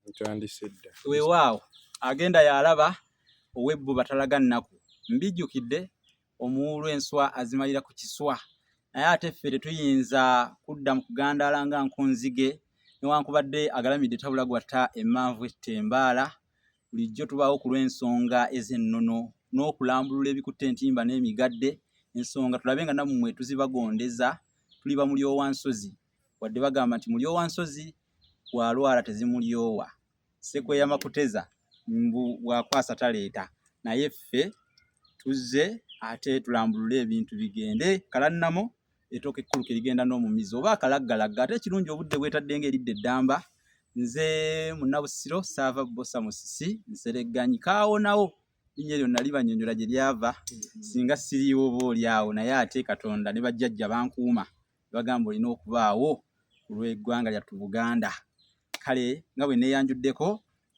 Ntandisedda. Weewaawo agenda yalaba owebbu batalaga nnaku mbijjukidde omuwulu enswa azimalira ku kiswa naye ate ffe tetuyinza kudda mu kugandaala nga nkunzige newankubadde agalamidde tabula gwatta emmanvu ettembaala bulijjo tubaawo ku lw'ensonga ez'ennono n'okulambulula ebikutte entimba n'emigadde ensonga tulabe nga nammwe tuzibagondeza tuli bamulyowansozi wadde bagamba nti mulyowansozi bw'alwala tezimulyowa Sekweyama kuteza mbu bwakwasa taleeta naye ffe tuzze ate tulambulule ebintu bigende kalannamo etooka ekkulu kerigenda n'omumizi oba akalaggalagga ate ekirungi obudde bwetadde ng'eridde eddamba nze munnabusiro saava bosa musisi nseregganyi kaawonawo linnya eryo nali banyonyola gye lyava singa siriiwo oba oli awo naye ate Katonda ne bajjajja bankuuma bagamba olina okubaawo ku lw'eggwanga lyattu Buganda kale nga bwe neeyanjuddeko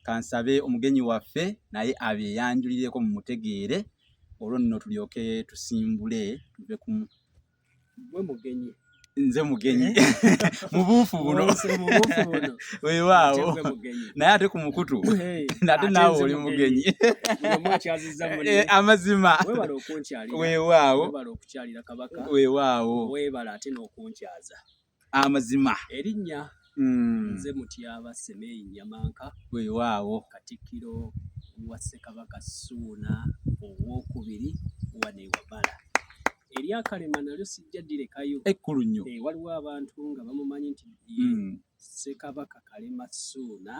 kansabe omugenyi waffe naye abeeyanjulireko mu mutegeere olwo nno tulyoke tusimbule tuve ku Gwe mugenyi. Nze mugenyi mu buufu buno weewaawo naye ate ku mukutu ate naawe oli mugenyi amazima weewaawo weewaawo weebala ate n'okunkyaza amazima erinnya nze Mutyaba Semeyi Nyamanka weewaawo Katikkiro wa Ssekabaka Ssuuna owookubiri wano e Wamala eryakalema nalyo sijja ddirekayo ekkulu nnyo waliwo abantu nga bamumanyi nti Ssekabaka Kalema Ssuuna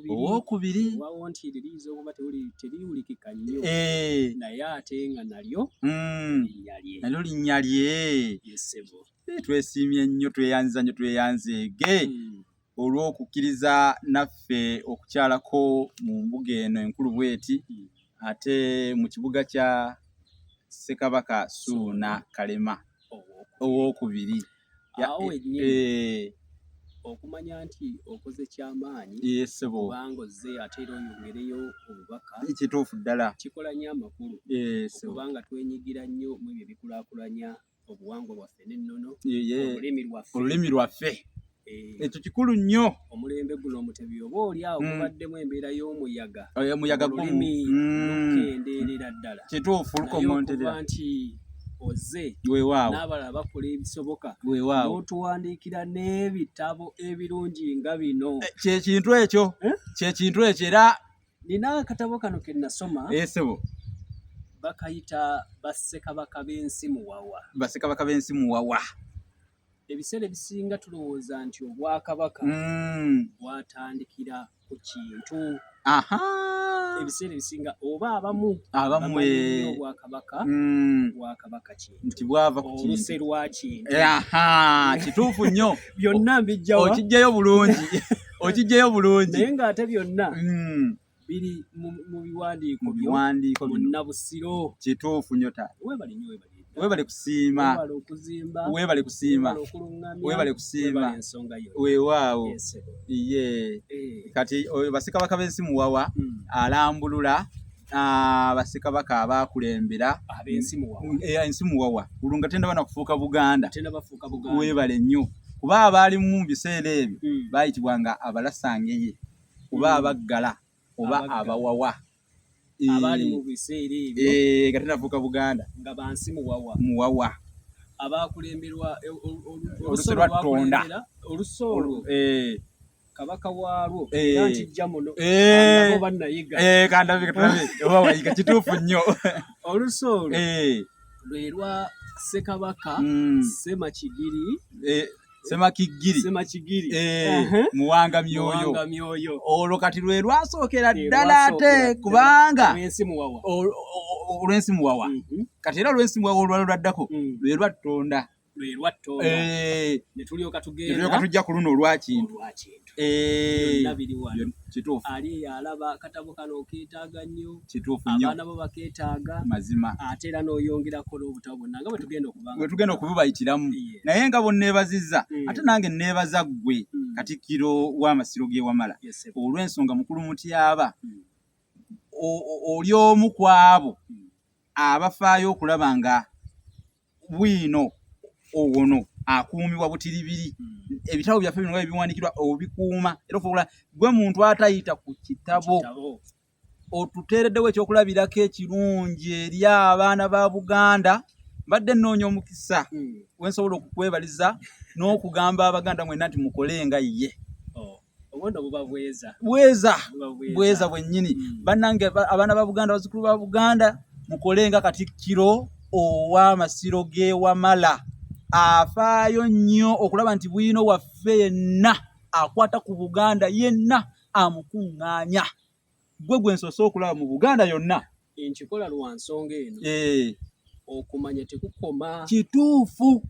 owookubiri wawo nti liriiza okuba teriwulikika nnyo naye ate nga nalyo linnya lye yesebo twesiimye nnyo tweyanziza nnyo tweyanzeege olw'okukkiriza naffe okukyalako mu mbuga eno enkulu bweti ate mu kibuga kya Ssekabaka Ssuuna Kalema owookubiri awo wennyini okumanya nti okoze kyamaanyi yesebo kubanga ozze ate era oyongereyo obubaka kituufu ddala kikola nnyo amakulu kubanga twenyigira nnyo mu ebyo ebikulaakulanya obuwangwa bwaffe n'ennono olulimi lwaffe ekyo kikulu nnyo omulembe guno omutebi oba oli awo gubaddemu embeera y'omuyaga olulimi lukendeerera ddala kituufu lukomonterera nti ozze weewaawo n'abalala bakola ebisoboka weewaawo n'otuwandiikira n'ebitabo ebirungi nga bino kyekintu ekyo era nina akatabo kano ke nasoma esebo bakayita Bassekabaka b'ensi muwawa Bassekabaka b'ensi muwawa ebiseera ebisinga tulowooza nti obwakabaka bwatandikira ku kintu ebiseera ebisinga oba abamu obwakabaka bwakabaka kintu nti bwava ku kintu oluse lwa kintu kituufu nnyo byonna mbijjawa okijjayo bulungi naye ng'ate byonna biri mu biwandiiko mu nnabusiro kituufu nnyo taata weebale kusiima weebale kusiima weewaawo ye kati oyo Bassekabaka b'ensi muwawa alambulula Bassekabaka abaakulembera ensi muwawa bulunga tenda bana kufuuka Buganda weebale nnyo kuba abaalimu mu biseera ebyo baayitibwanga abalasangeye kuba abaggala oba abawawa abali mu biseera ebyo nga tenafuuka Buganda nga bansi muwawa abaakulemberwa oluse lwattonda olusoolo kabaka waalwo era nti jja muno nabo bannayiga kandabe oba wayiga kituufu nnyo olusoolo lwe lwa Ssekabaka Semakigiri muwanga myoyo olwo kati lwe lwasookera ddala ate kubanga olw'ensi muwawa kati era olw'ensi muwawa olwalo lwaddako lwe lwattonda ne tulyoka tujja ku luno olwakintu kituufu ali alaba akatabo kano keetaaga nnyo kituufu nnyo abaana bo bakeetaaga mazima ate era n'oyongerako n'obutabo bwonna nga bwe tugenda okububayitiramu naye nga bonneebazizza ate nange neebaza ggwe Katikkiro w'Amasiro g'e Wamala olw'ensonga mukulu Mutyaba oli omu ku abo abafaayo okulaba nga bwino owono akuumibwa butiribiri. Ebitabo byaffe bino ebiwandiikirwa obikuuma era ofula gwe muntu atayita ku kitabo otuteereddewo ekyokulabirako ekirungi eri abaana ba Buganda. Mbadde nnoonya omukisa wensobola okukwebaliza n'okugamba Abaganda mwenna nti mukole nga ye. Bweza bwennyini. Bannange abaana ba Buganda, bazzukulu ba Buganda, mukole nga Katikkiro ow'Amasiro g'e Wamala. Afaayo nnyo okulaba nti bwino waffe yenna akwata ku Buganda yenna amukuŋŋaanya. Gwe nsoose okulaba mu Buganda yonna. Enkikola lwa nsonga eno. Okumanya tekukoma. Kituufu.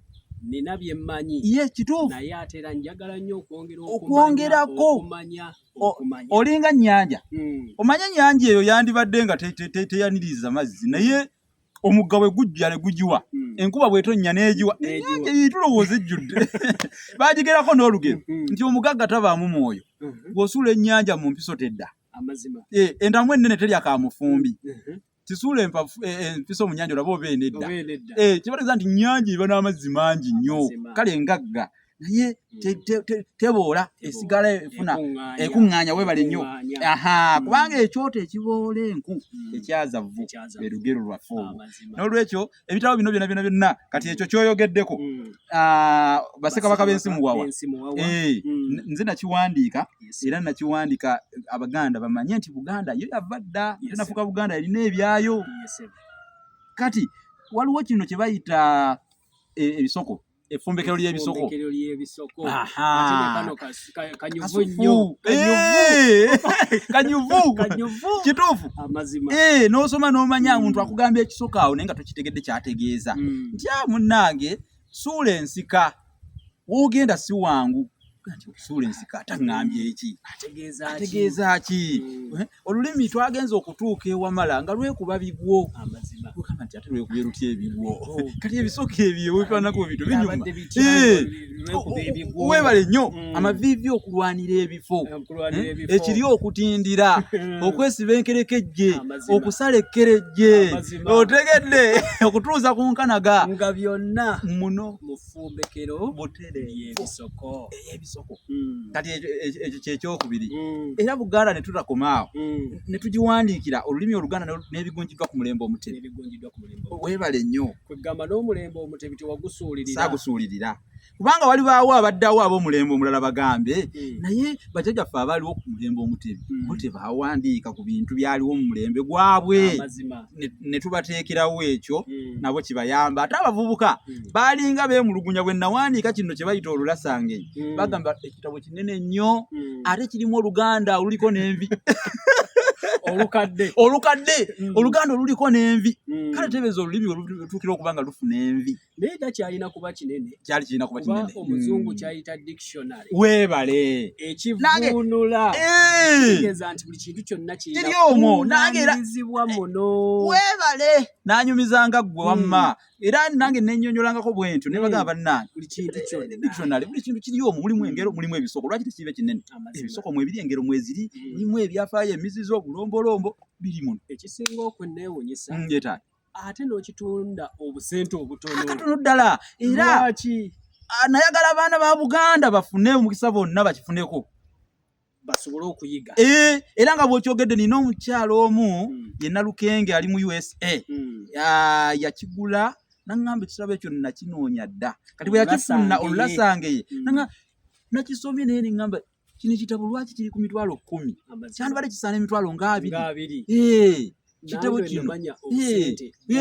Nina bye mmanyi. Kituufu. Naye ate era njagala nnyo okwongerako. Okumanya. Olinga nnyanja. Omanye nnyanja eyo yandibadde nga teyaniriza mazzi naye omugga bwe gujja ne gugiwa. Enkuba bw'etonnya n'egiwa. Ennyanja yitulowooza ejjudde. Baagigerako n'olugero nti omugagga tabaamu mwoyo. Bw'osuula ennyanja mu mpiso tedda. Amazima. Entamu ennene terya kaamufumbi. Tisuula empiso mu nnyanja olaba oba enedda. Kibategeeza nti nnyanja eba n'amazzi mangi nnyo. Kale engagga naye teboola esigala efuna ekuŋŋaanya weebale nnyo. Kubanga ekyoto ekiboola enku ekyaza vvu lwe lugero lwaffe olwo. N'olwekyo ebitabo bino byonna kati ekyo kyoyogeddeko bassekabaka b'ensi muwawa. Nze nakiwandiika era nakiwandiika Abaganda bamanye nti Buganda yo yava dda tenafuuka Buganda yalina ebyayo. Kati waliwo kino kye bayita ebisoko. Effumbekero ly'ebisoko. Kanyuvu. Kituufu. N'osoma n'omanya omuntu akugamba ekisoko awo naye nga tokitegedde kyategeeza. Nti munnange suula ensika w'ogenda si wangu. Suula ensika ataŋŋambye eki? Ategeeza ki? Olulimi twagenza okutuuka ewamala nga lwekuba bigwo. Kugamba nti ate lwekubye lutya ebigwo. Kati ebisoko ebyo weefaanako bintu binyuma. Weebale nnyo amaviivi okulwanira ebifo. Ekiri okutindira, okwesiba enkerekejje, okusala ekkerejje. Otegedde okutuuza ku nkanaga. Nga byonna muno muffumbekero butere y'ebisoko. Kati ekyo kyekyokubiri. Era Buganda ne tutakomaawo ne tugiwandiikira olulimi Oluganda n'ebigunjiddwa ku mulembe Omutebi. Weebale nnyo. Kwegamba n'omulembe Omutebi tewagusuulirira. Saagusuulirira. Kubanga walibaawo abaddawo ab'omulembe omulala bagambe naye bajjajjaffe abaaliwo ku mulembe Omutebi bo tebaawandiika ku bintu byaliwo mu mulembe gwabwe. Ne tubateekerawo ekyo nabo kibayamba. Ate abavubuka baalinga beemulugunya bwe nawandiika kino kye bayita Olulasange. Bagamba ekitabo kinene nnyo ate kirimu Oluganda oluliko n'envi. Olukadde Oluganda oluliko n'envi. Kale tebeeza olulimi olutuukira okuba nga lufuna envi. Naye kyalina kuba kinene. Kyali kirina kuba kinene. Omuzungu kyayita dictionary. Weebale. Ekivvuunula. Kitegeeza nti buli kintu kyonna kiri omwo. Nange era muno. Weebale. Naanyumizanga ggwe wamma. Era nange nennyonnyolangako bwentyo ne bagamba bannange. Buli kintu kyonna. Dictionary buli kintu kiri omwo, mulimu engero, mulimu ebisoko. Lwaki tekibe kinene? Ebisoko mwebiri, engero mweziri, mulimu ebyafaayo, emizizo, bulombolombo biri muno. Ekisinga okwenneewuunyisa. Yeetaani. Ate n'okitunda obusente obutono. Akatono ddala. Era nayagala abaana ba Buganda bafune omukisa bonna bakifuneko. Basobole okuyiga. Era nga bw'okyogedde nina omukyalo omu ye Nalukenge ali mu USA. Yakigula n'aŋŋamba ekitabo ekyo nakinoonya dda. Kati bwe yakifuna Olulasange ye nakisomye naye ne ŋŋamba kino ekitabo lwaki kiri ku mitwalo 10? Kyandibadde kisaana emitwalo nga 2. Kitabo kino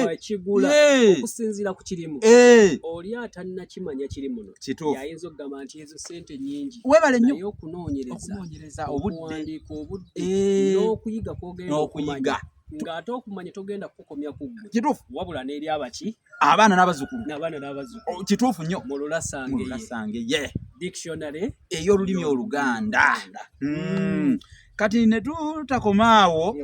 wakigula okusinziira ku kirimu. Oli atannakimanya kiri muno yayinza okugamba nti ezo ssente nnyingi. Weebale nnyo. Naye okunoonyereza okuwandiika obudde n'okuyiga kw'ogenda okumanya. Ng'ate okumanya togenda kukomya ku ggwe. Kituufu. Wabula n'eri abaki? Abaana n'abazzukulu. Kituufu nnyo. Mu Lulasange ye. Dictionary ey'olulimi Oluganda. Kati ne tutakomaawo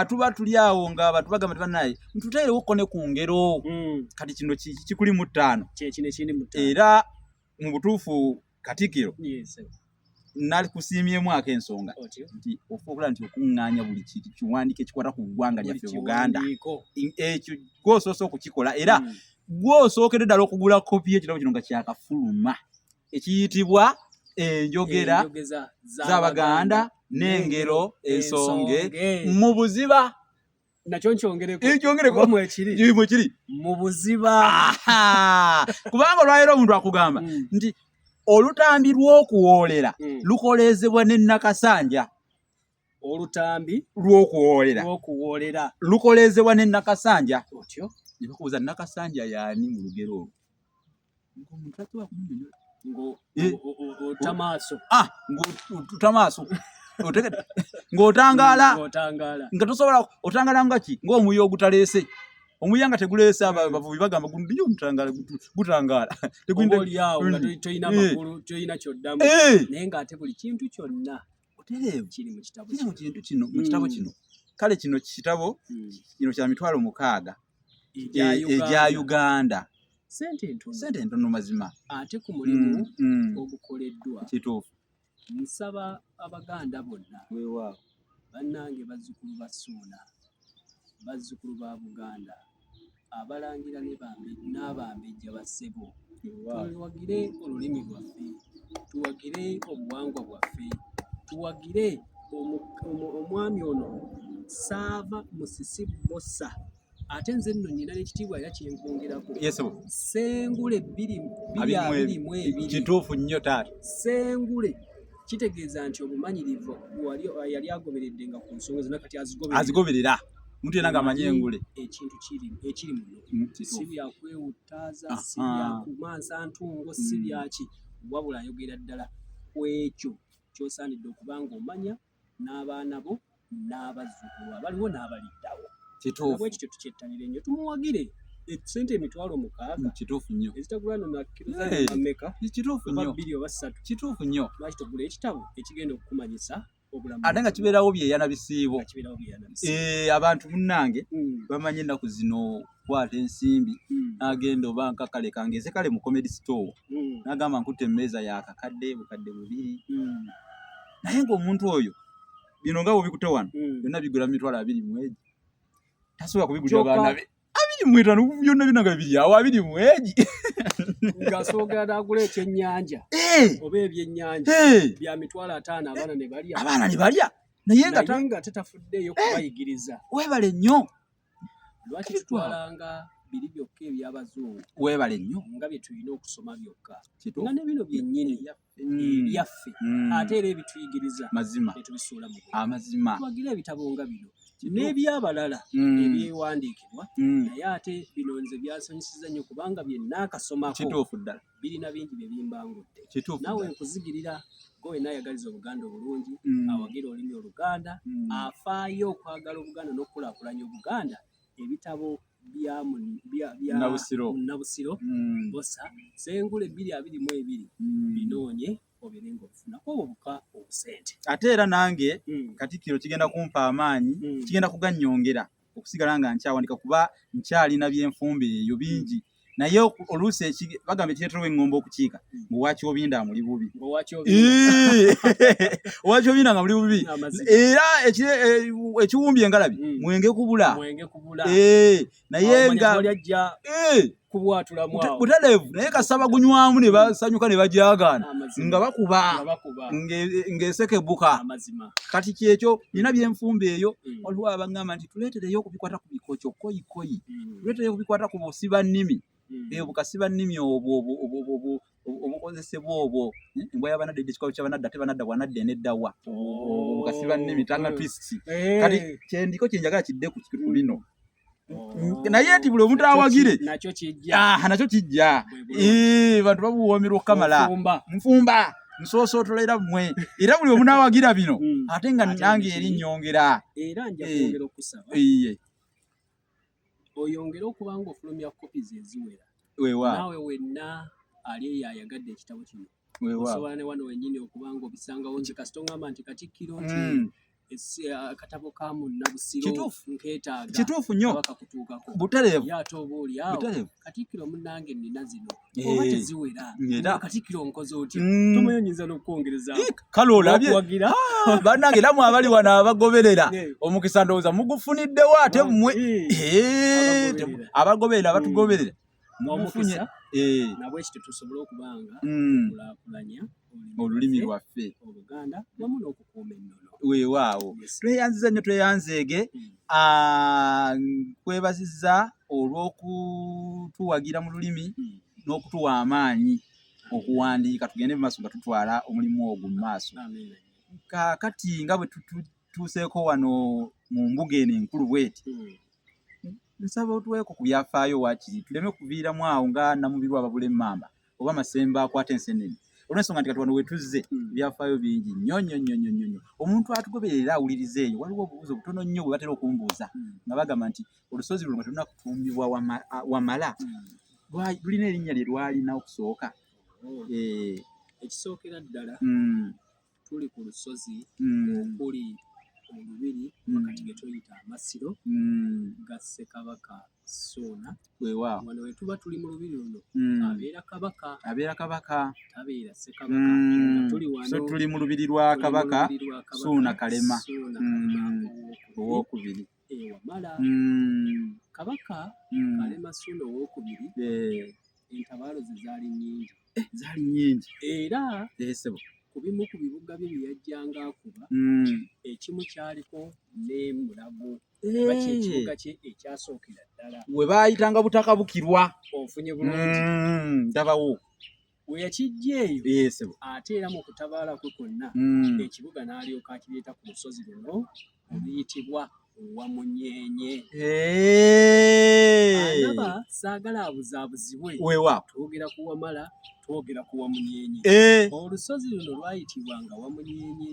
tuba tuli awo nga abantu bagamba bannaye ntuteerewokko ne ku ngero. Kati kino kikuli mu 5. Era mu butuufu Katikkiro nalikusiimyemu ak'ensonga nti ofuula nti okuŋŋaanya buli kintu kiwandiike kikwata ku ggwanga lyaffe Buganda. Ekyo gw'osoose okukikola era gw'osookera ddala okugula kopi y'ekitabo kino nga kyakafuluma ekiyitibwa enjogera z'Abaganda n'engero ensonge mu buziba. Nakyo nkyongereko mwekiri mu buziba. Kubanga olwaleero omuntu akugamba nti olutambi lw'okuwoolera lukolezebwa ne Nakasanja. Olutambi lw'okuwoolera lukolezebwa ne Nakasanja. Otyo ne bakubuuza Nakasanja yaani mu lugero olwo. Ng'omuntu tasobola kumunyonyola. Ng'otamaaso ng'otangaala nga tosobola otangaala ngaki ng'omuyo ogutaleese. Omuya nga teguleese abavubi bagamba gundi omutangaala gutangaala. Tegulyawo nga toyina makulu toyina kyoddamu naye ng'ate buli kintu kyonna kiri mu kitabo kino. Mu kitabo kino kale kino kitabo kino kya 600 egya Uganda. Sente ntono mazima. Ate ku mulimu ogukoleddwa kituufu. Nsaba Abaganda bonna bannange bazzukulu ba Ssuuna bazzukulu ba Buganda abalangira n'abambejja ba ssebo tuwagire olulimi lwaffe tuwagire obuwangwa bwaffe tuwagire omwami ono Saava Musisi Bbosa. Ate nze nno nnyina n'ekitiibwa era kyenkwongerako. Ssengule 22 kituufu nnyo taata. Ssengule kitegeeza nti obumanyirivu yali agoberedde nga ku nsonga zonna kati azigoberera. Omuntu yenna ng'amanyi engule. Ekintu ekiri muno si byakwewuttaaza si byakumansa ntungo si byaki wabula ayogera ddala ku ekyo ky'osaanidde okuba ng'omanya n'abaana bo n'abazzukulu abaliwo n'abaliddawo. Kituufu. Ekyo tukyettanire nnyo tumuwagire sente 60,000 kituufu nnyo ezitagula no nakkiriza ameka kituufu nnyo 2 oba 3 kituufu nnyo. lwaki togula ekitabo ekigenda okukumanyisa obulamu ate nga kibeerawo byeyana bisiibo. Abantu munnange bamanyi ennaku zino kwata ensimbi n'agenda oba nkakale kange kale mu comedy store n'agamba nkutte emmeeza yakakadde bukadde 2 naye ng'omuntu oyo bino nga bw'obikutte wano byonna bigula 20,000 tasobola kubigulira baana be 25 byonna nga biri awo 20 ngasoogera n'agula ekyennyanja oba ebyennyanja bya 5,000 abaana ne balya naye nga tetafuddeeyo kubayigiriza. Weebale nnyo. Lwaki tutwalanga biri byokka eby'abazungu weebale nnyo nga bye tulina okusoma byokka nga ne bino byennyini ebyaffe ate era ebituyigiriza mazima netubisuula mu amazima. Twagira ebitabo nga bino n'ebyabalala ebyewandiikibwa naye ate bino nze byasanyusiza nnyo kubanga bye nnaakasomako kituufu ddala birina bingi bye bimbangudde. Kituufu naawe nkuzigirira gwe naayagaliza Obuganda obulungi awagira olulimi Oluganda afaayo okwagala Obuganda n'okukulaakulanya Obuganda. Ebitabo bya Nabusiro Bbosa Ssengule 22 binoonye obeere ng'obufunako obuka obusente. Ate era nange Katikkiro kigenda kumpa amaanyi kigenda kugannyongera okusigala nga nkyawandika kuba nkyalina byenfumbe eyo bingi naye oluusi bagamba ekireetera engombe okukiika ng'owakyobinda muli bubi. Owakyobinda nga muli bubi era ekiwumbye engalabi mwenge kubula naye nga butereevu naye kasaba gunywamu ne basanyuka ne bajagaana nga bakuba ng'esekebuka. Kati kyekyo nina byenfumbe eyo waliwo abagamba nti tuleetereyo okubikwata ku bikokyo koyikoyi tuleetereyo okubikwata ku busiba nnimi bukasiba nnimi obwo obukozesebwa obwo embwa y'abanadda ekikalu ky'abanadda ate banadda bwanadda eneddawa obukasiba nnimi tanga twist. Kati kyendiko kyenjagala kidde ku bino naye nti buli omuntu awagire nakyo kijja bantu babuwoomerwa okukamala nfumba nsoosootola mmwe era buli omuntu awagira bino ate nga nange eri nnyongera era nja kwongera okusaba oyongere okuba ng'ofulumya copies eziwera naawe wenna ali eyayagadde ekitabo kino osobola ne wano wennyini okuba ng'obisangawo nti kasita oŋŋamba nti Katikkiro nti akatabo ka Munnabusiro nkeetaaga kituufu nnyo bakakutuukako butereevu ate oba oliawo Katikkiro munnange nnina zino oba teziwera Katikkiro nkoze oti tomanyi nyinza n'okwongereza kale olabye bannange era mu abali wano abagoberera omukisa ndowooza mugufuniddewo ate mmwe abagoberera abatugoberera mwamukisa nabwe ekyo tusobola okubanga kulaakulanya olulimi lwaffe Oluganda wamu n'okukuuma ennono. Weewaawo tweyanziza nnyo tweyanzeege kwebazizza olw'okutuwagira mu lulimi n'okutuwa amaanyi okuwandiika tugende mu maaso nga tutwala omulimu ogwo mu maaso. Kaakati nga bwe tutuuseeko wano mu mbuga eno enkulu bweti nsaba otuweeko ku byafaayo waakiri tuleme kuviiramu awo nga Namubirwa ababula emmamba oba Masembe akwata enseenene olw'ensonga nti kati wano we tuzze byafaayo bingi nnyo. Omuntu atugoberera awuliriza eyo waliwo obubuuzo butono nnyo bwe batera okumbuuza nga bagamba nti olusozi luno tulina kutumbibwa Wamala lulina erinnya lye lwalina okusooka. Ekisookera ddala tuli ku lusozi okuli olubiri wakati ge tuyita Amasiro ga Ssekabaka Ssuuna. Weewaawo wano we tuba tuli mu lubiri luno abeera kabaka tabeera Ssekabaka. Tuli wano so tuli mu lubiri lwa Kabaka Ssuuna Kalema owookubiri. Wamala Kabaka Kalema Ssuuna owookubiri entabaalo ze zaali nnyingi era ku bimu ku bibuga bye byajjanga akuba ekimu kyaliko ne Mulago ekibuga kye ekyasookera ddala we baayitanga Butakabukirwa. Ofunye bulungi ndabawo we yakijja eyo ate era mu kutabaala kwe kwonna ekibuga n'alyoka akireeta ku lusozi luno oluyitibwa Wamunyeenye. Anaba saagala abuzaabuzibwe. Weewaawo twogera ku Wamala twogera ku Wamunyeenye. Olusozi luno lwayitibwanga Wamunyeenye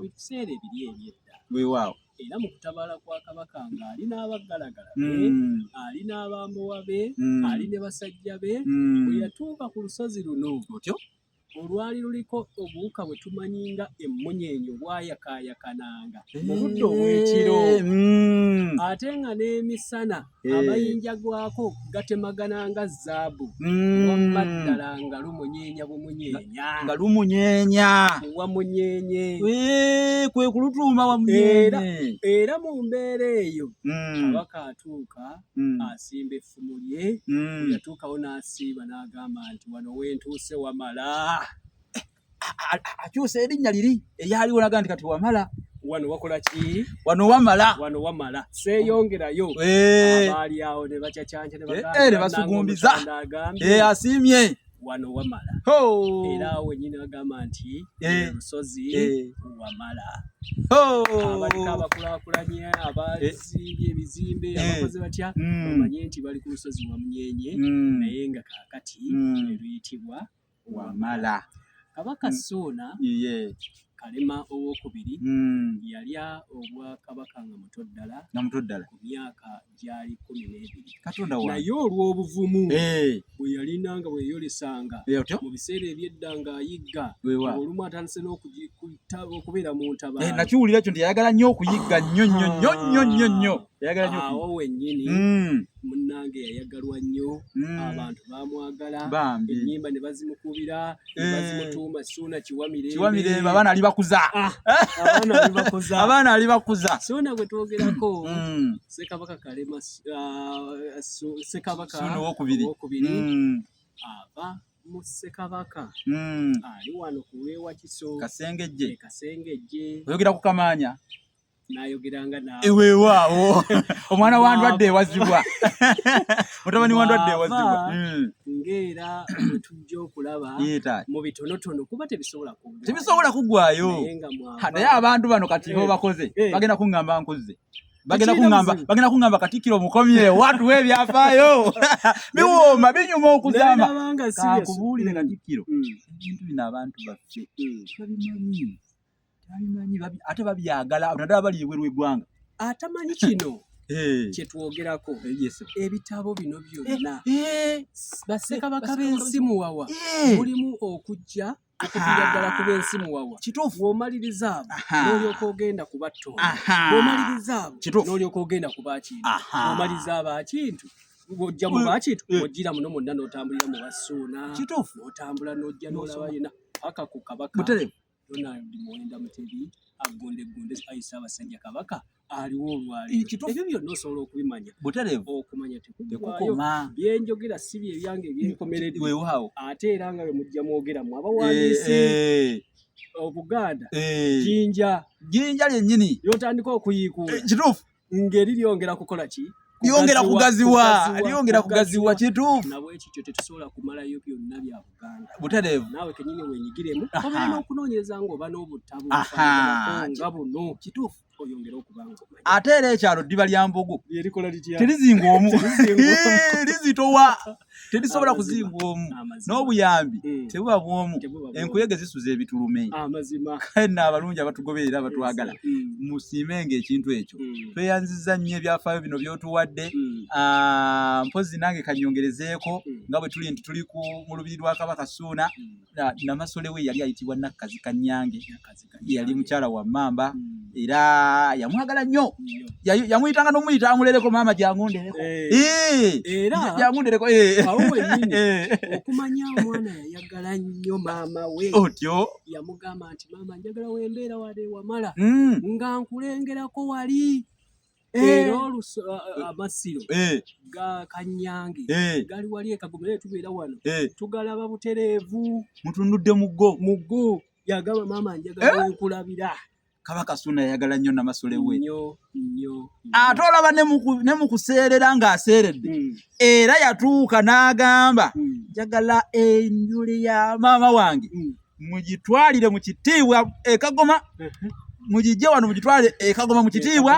mu biseera ebiri eby'edda. Weewaawo era mu kutabaala kwa Kabaka ng'ali n'abaggalagala ali n'abambowa be ali ne basajja be bwe yatuuka ku lusozi luno olwali luliko obuwuka bwe tumanyi nga emmunyeenye obwayakaayakananga mu budde obw'ekiro ate nga n'emisana amayinja gwako gatemagana nga zaabu wamma ddala nga lumunyeenya Wamunyeenye kwe kulutuuma Wamunyeenye. Era mu mbeera eyo Kabaka atuuka asimba effumu lye yatuukawo n'asiiba n'agamba nti wano wentuuse Wamala. Akyusa erinnya liri eryaliwo naga nti kati Wamala. Wano wakola ki? Wano Wamala. Seeyongerayo abaali awo ne bacacanca ne basugumbiza asiimye wano Wamala. Era awo wennyini agamba nti olusozi Wamala. Abaliko abakulaakulanye abazimbye ebizimbe abakoze batya bamanye nti bali ku lusozi Wamunyeenye naye nga kaakati luyitibwa Wamala. Kabaka Ssuuna Kalema owookubiri yalya obwakabaka nga muto ddala ku myaka gyali 12 naye olw'obuvumu bwe yalina nga bweyolesanga mu biseera eby'edda ng'ayigga olumu atandise n'okubeera mu ntabaalo. Nakiwulira ekyo nti yayagala nnyo okuyigga nnyo. Awo wennyini munnange yayagalwa nnyo abantu baamwagala ennyimba ne bazimukubira ne bazimutuuma Ssuuna Kiwamirembe. Abaana ali bakuza Ssuuna gwe twogerako Ssekabaka Kalema Ssuuna owookubiri ava mu Ssekabaka ali wano ku lw'ewakiso Kasengejje. Oyogera ku Kamaanya n'ayogeranga naawe. Weewaawo omwana wa Ndwadde ewazibwa mutabani wa Ndwadde ewazibwa ng'era bwe tujja okulaba mu bitonotono kuba tebisobola kuggwayo naye abantu bano kati bo bakoze bagenda kuŋŋamba nkuze bagenda kuŋŋamba Katikkiro mukomye watuwa ebyafaayo biwooma binyuma okuzama. Kakubuulire Katikkiro ebintu bino abantu baffe babimanyi ate babyagala naddala bali ebweru w'eggwanga. Atamanyi kino kye twogerako ebitabo bino byonna bassekabaka b'ensi muwawa mulimu okujja okuviira ddala ku b'ensi muwawa. Bw'omaliriza abo n'olyoka ogenda ku Battongo, bw'omaliriza abo n'olyoka ogenda ku Baakintu, bw'omaliriza Abaakintu ng'ojja mu Baakintu ojjira muno mwonna n'otambulira mu Bassuuna n'otambula n'ojja n'olaba yonna paka ku Kabaka Donald Muwenda Mutebi aggonde ayisa abasajja kabaka aliwo olwaleero ebyo byonna osobola okubimanya butereevu okumanya tekukoma tekukoma byenjogera si bye byange ebyenkomeredde weewaawo ate era nga bwe mujja mwogeramu abawandiisi Obuganda jjinja lyennyini lyotandika okuyiikuula kituufu ngeri lyongera kukola ki lyongera kugaziwa kituufu nabwekityo tetusobola kumalayo byonna bya Buganda butereevu naawe kenyini wenyigiremu obeera n'okunoonyeza ng'oba n'obutabu nga buno kituufu oyongera okubanga omanyi ate era ekyalo ddiba lya mbogo lyerikola litya terizinga omu lizitowa terisobola kuzinga omu n'obuyambi tebuba bwomu enkuyege zisuza ebitulume amazima kale nno abalungi abatugoberera abatwagala musiimenga ekintu ekyo tweyanziza nnyo ebyafaayo bino by'otuwadde mpozi nange kanyongerezeeko nga bwe tuli nti tuli mu lubiri lwa Kabaka Ssuuna Namasole we yali ayitibwa Nakkazi Kannyange yali mukyala wa Mmamba era yamwagala nnyo yamuyitanga n'omuyita amulereko maama jangundereko jangundereko awo wennyini okumanya omwana yayagala nnyo maama we otyo yamugamba nti maama njagala wembeera wade wamala nga nkulengerako wali era amasiro ga Kannyange gali wali ekagomere tubeera wano tugalaba butereevu mutunudde muggo yagamba maama njagala wenkulabira Kabaka Ssuuna yayagala nnyo Namasole we nnyo ate olaba ne mu kuseerera ng'aseeredde era yatuuka n'agamba njagala enjule ya maama wange mugitwalire mu kitiibwa ekagoma mugijje wano mugitwale ekagoma mu kitiibwa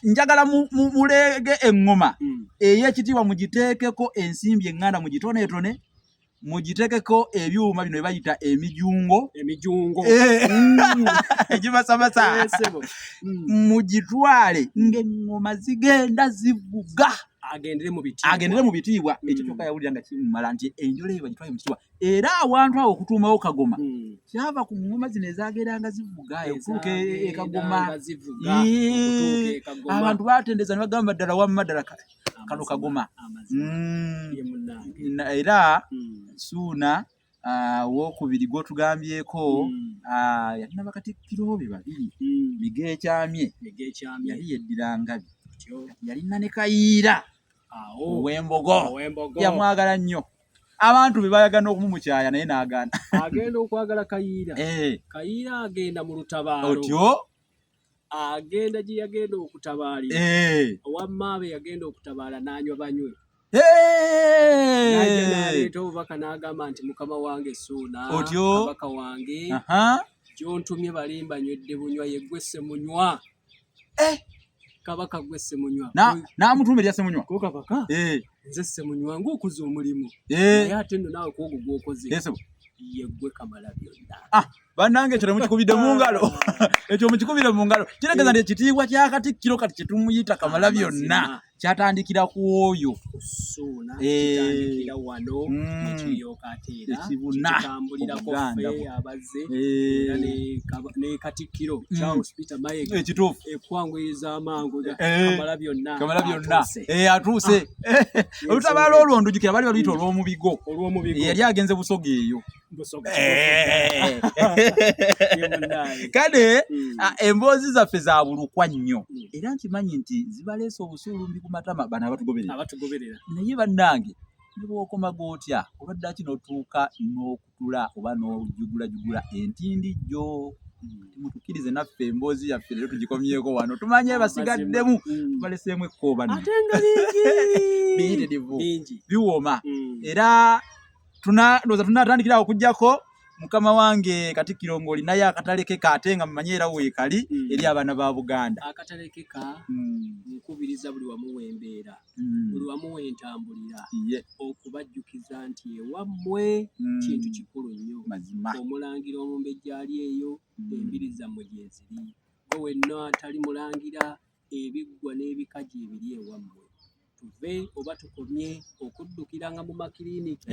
njagala muleege eŋŋoma ey'ekitiibwa mugiteekeko ensimbi eŋŋanda mugitoneetone mugiteekeko ebyuma bino bayita emijungo egimasamasa mugitwale ng'eŋŋoma zigenda zivuga agendere mu bitiibwa ekyo kyokka yawulira nga kimumala nti enjole eyo bagitwale mu kitiibwa era awantu awo okutuumawo kagoma kyava ku ŋŋoma zino ezageranga zivuga okutuuka ekagoma abantu batendeza ne bagamba ddala wamma ddala kano kagoma era Ssuuna wokubiri gwotugambyeko yalina bakatikkiro be babiri Migeekyamye yali yeddira Ngabi yalina ne Kayiira ow'Embogo yamwagala nnyo abantu be bayagana okumumukyaya naye n'agaana agenda okwagala Kayiira Kayiira agenda mu lutabaalo otyo agenda gye yagenda okutabaalira owamaabe yagenda okutabaala n'anywa banywe najja n'aleeta obubaka n'agamba nti mukama wange Ssuuna kabaka wange gy'ontumye bali mbanywedde bunywa yeggwe Ssemunywa kabaka gwe Ssemunywa n'amutuuma erya Ssemunywa ko kabaka nze Ssemunywa ng'okoze omulimu naye ate nno naawe kwogwo gw'okoze yeggwe Kamalabyonna bannange ekyo mukikubidde mu ngalo ekyo mukikubire mu ngalo kitegeeza nti ekitiibwa kya Katikkiro kati kye tumuyita Kamalabyonna kyatandikira ku oyo Ssuuna kitandikira wano ekiryoka ateera kitambulirako ffe abazze era ne Katikkiro Charles Peter Mayiga ekituufu ekwanguyiriza amangu Kamalabyonna atuuse olutabaalo olwo ndujjukira bali baluyita olw'omubigo yali agenze Busoga eyo kale emboozi zaffe za bulukwa nnyo era nkimanyi nti zibaleese obusuulumbi ku matama bano abatugoberera naye bannange ne bw'okoma gw'otya obadde aki n'otuuka n'okutula oba n'ojugulajugula entindijjo mutukkirize naffe emboozi yaffe leero tugikomyeko wano tumanye basigaddemu tubaleseemu ekkooba ate nga biyitirivu biwooma era ndowooza tunatandikira okujjako mukama wange Katikkiro ng'olinayo akatale ke kaate nga mumanye era weekali eri abaana ba Buganda akatale ke ka nkubiriza buli wamu wembeera buli wamu wentambulira okubajjukiza nti ewammwe kintu kikulu nnyo omulangira omumbejja ali eyo embiri zammwe gye ziri gwe wenna atali mulangira ebiggwa n'ebikaji ebiri ewammwe tuve oba tukomye okuddukiranga mu makiriniki.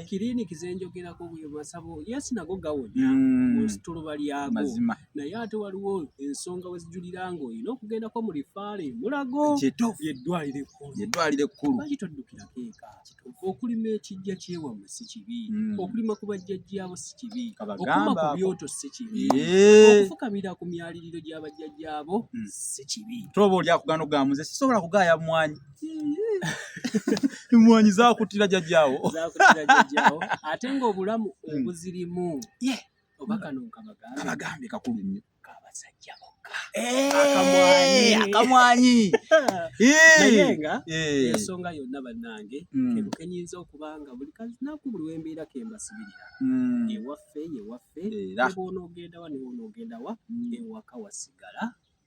Kiriniki zenjogerako bwe masabo yes nago gawonya mu situluba lyago, naye ate waliwo ensonga we zijulira ng'olina okugendako mu lifaale Mulago yeddwaliro ekkulu. Lwaki toddukirako eka? Okulima ekijja kyewammwe si kibi, okulima ku bajjajjaabo si kibi, okuma ku byoto si kibi, okufukamira ku myaliriro gy'abajjajjaabo si kibi. Toba oli akugana okugamba nze sisobola kugaaya mmwanyi. Mmwanyi zaakutira jjajjaawo. Ate ng'obulamu obuzirimu oba kano kabagambe kakulu nnyo kabasajja bokka. Akamwanyi. Naye nga ensonga yonna bannange kebuke nyinza okuba nga buli kanaku buli wembeera kembasibirira ewaffe ne bw'onoogenda wa ne bw'onoogenda wa ewaka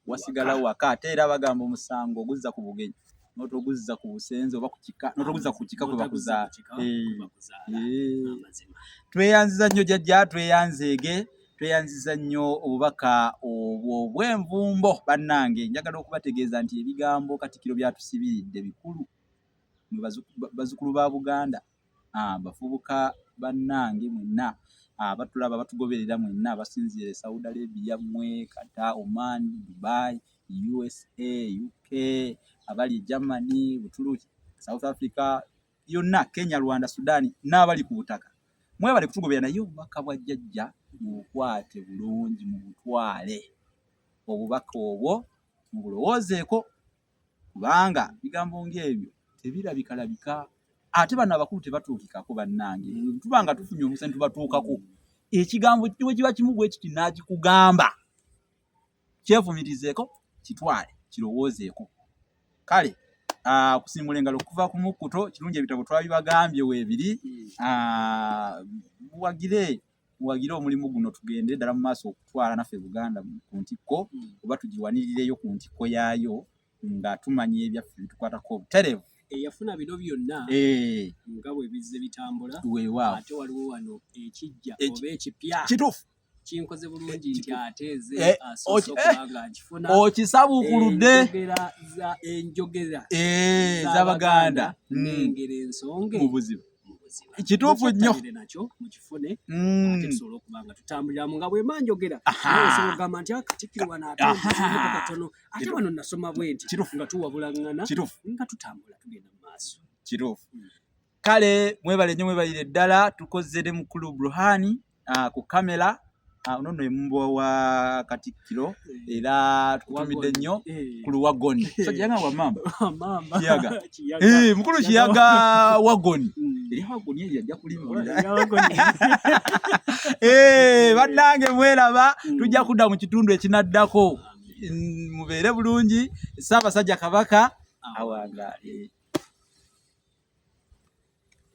wasigala waka. Ate era bagamba omusango oguzza ku bugenyi n'otoguzza ku busenze oba ku kika n'otoguzza ku kika kwe bakuzaala. Tweyanziza nnyo jjajja, tweyanziza nnyo obubaka obwo obw'envumbo bannange. Njagala okubategeeza nti ebigambo Katikkiro byatusibiridde bikulu bazzukulu ba Buganda, bafubuka bannange mwenna batulaba batugoberera mwenna abasinziira Saudi Arabia, mmwe Qatar, Oman, Dubai, USA, UK, abali Germany, Buturuki, South Africa, yonna Kenya, Rwanda, Sudani n'abali ku butaka. Mwebale kutugoberera naye obubaka bwa jjajja mubukwate bulungi, mubutwale obubaka obwo mubulowoozeeko, kubanga bigambo ng'ebyo tebirabikalabika. Ate bano abakulu tebatuukikako bannange. Tubanga tufunye omukisa ne tubatuukako. Ekigambo bwe kiba kimu bwe kiti n'akikugamba kyefumitizeeko, kitwale, kirowoozeeko. Kale kusimbula engalo okuva ku mukkuto, kirungi ebitabo twabibagambye weebiri. Muwagire omulimu guno tugende ddala mu maaso okutwala naffe Buganda ku ntikko, oba tugiwanirireyo ku ntikko yaayo nga tumanye ebyaffe bitukwatako obutereevu. Eyafuna bino byonna nga bwe bizze bitambula, ate waliwo wano ekijja oba ekipya kituufu kinkoze bulungi nti ateeze asoose okuba nga nkifuna okisabuukuludde enjogera z'Abaganda n'engero ensonge mu buzibu. Kituufu nnyo nakyo mukifune ate tusobola okuba nga tutambuliramu nga bwe manjogera osobola okugamba nti Katikkiro wano ateeko katono ate wano nasoma bwe nti nga tuwabulaŋŋana nga tutambula tugenda mu maaso. Kituufu. Kale mwebale nnyo, mwebalire ddala. Tukoze ne mukulu Bruhani ku kamera. Ono nno embwa wa Katikkiro era tukutumidde nnyo mukulu Wagoni. Sajjanga wa mamba. Kiyaga. Mukulu Kiyaga Wagoni. Eri Wagoni eyo ajja kulimulira. Bannange mweraba, tujja kudda mu kitundu ekinaddako. Mubeere bulungi. Ssaabasajja Kabaka awangaale.